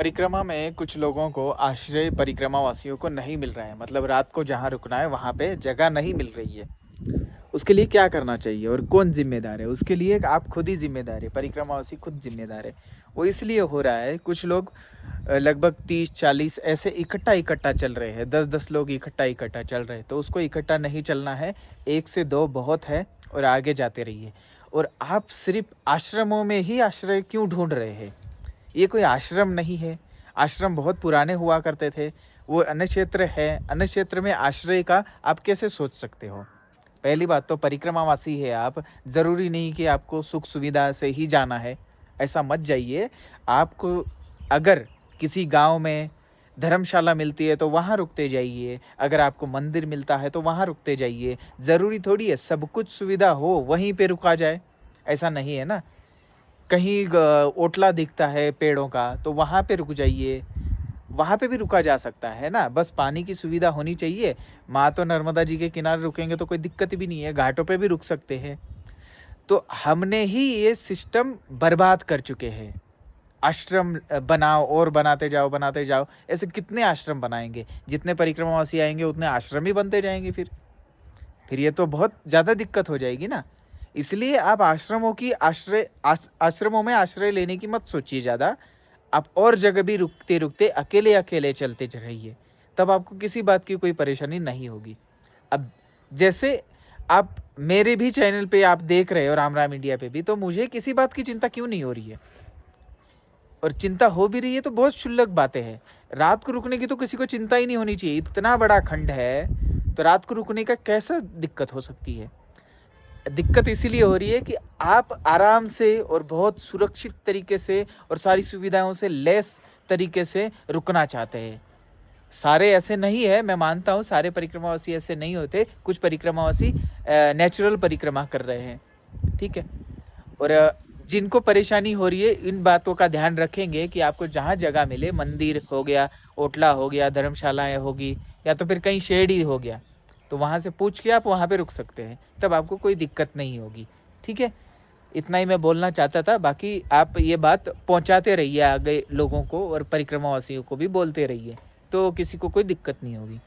परिक्रमा में कुछ लोगों को आश्रय परिक्रमा वासियों को नहीं मिल रहा है। मतलब रात को जहाँ रुकना है वहाँ पे जगह नहीं मिल रही है। उसके लिए क्या करना चाहिए और कौन जिम्मेदार है? उसके लिए आप खुद ही जिम्मेदार है, परिक्रमावासी खुद जिम्मेदार है। वो इसलिए हो रहा है, कुछ लोग लगभग 30-40 ऐसे इकट्ठा इकट्ठा चल रहे हैं, 10-10 लोग इकट्ठा इकट्ठा चल रहे हैं। तो उसको इकट्ठा नहीं चलना है, 1 से 2 बहुत है और आगे जाते रहिए। और आप सिर्फ आश्रमों में ही आश्रय क्यों ढूंढ रहे हैं? ये कोई आश्रम नहीं है। आश्रम बहुत पुराने हुआ करते थे। वो अन्य क्षेत्र है, अन्य क्षेत्र में आश्रय का आप कैसे सोच सकते हो? पहली बात तो परिक्रमावासी है आप, ज़रूरी नहीं कि आपको सुख सुविधा से ही जाना है, ऐसा मत जाइए। आपको अगर किसी गांव में धर्मशाला मिलती है तो वहाँ रुकते जाइए, अगर आपको मंदिर मिलता है तो वहाँ रुकते जाइए। ज़रूरी थोड़ी है सब कुछ सुविधा हो वहीं पे रुका जाए, ऐसा नहीं है ना। कहीं ओटला दिखता है पेड़ों का तो वहाँ पे रुक जाइए, वहाँ पे भी रुका जा सकता है ना। बस पानी की सुविधा होनी चाहिए। माँ तो नर्मदा जी के किनारे रुकेंगे तो कोई दिक्कत भी नहीं है, घाटों पे भी रुक सकते हैं। तो हमने ही ये सिस्टम बर्बाद कर चुके हैं। आश्रम बनाओ और बनाते जाओ। ऐसे कितने आश्रम बनाएंगे? जितने परिक्रमावासी आएंगे उतने आश्रम ही बनते जाएंगे। फिर ये तो बहुत ज़्यादा दिक्कत हो जाएगी ना। इसलिए आप आश्रमों में आश्रय लेने की मत सोचिए ज़्यादा। आप और जगह भी रुकते रुकते अकेले अकेले चलते रहिए, तब आपको किसी बात की कोई परेशानी नहीं होगी। अब जैसे आप मेरे भी चैनल पे आप देख रहे हो, राम राम इंडिया पे भी, तो मुझे किसी बात की चिंता क्यों नहीं हो रही है? और चिंता हो भी रही है तो बहुत क्षुल्लक बातें हैं। रात को रुकने की तो किसी को चिंता ही नहीं होनी चाहिए। इतना बड़ा खंड है तो रात को रुकने का कैसा दिक्कत हो सकती है? दिक्कत इसीलिए हो रही है कि आप आराम से और बहुत सुरक्षित तरीके से और सारी सुविधाओं से लैस तरीके से रुकना चाहते हैं। सारे ऐसे नहीं है, मैं मानता हूँ सारे परिक्रमावासी ऐसे नहीं होते। कुछ परिक्रमावासी नेचुरल परिक्रमा कर रहे हैं, ठीक है। और जिनको परेशानी हो रही है इन बातों का ध्यान रखेंगे कि आपको जहाँ जगह मिले, मंदिर हो गया, ओटला हो गया, धर्मशालाएं होगी, या तो फिर कहीं शेड ही हो गया, तो वहाँ से पूछ के आप वहाँ पे रुक सकते हैं। तब आपको कोई दिक्कत नहीं होगी, ठीक है। इतना ही मैं बोलना चाहता था। बाकी आप ये बात पहुँचाते रहिए आगे लोगों को, और परिक्रमावासियों को भी बोलते रहिए, तो किसी को कोई दिक्कत नहीं होगी।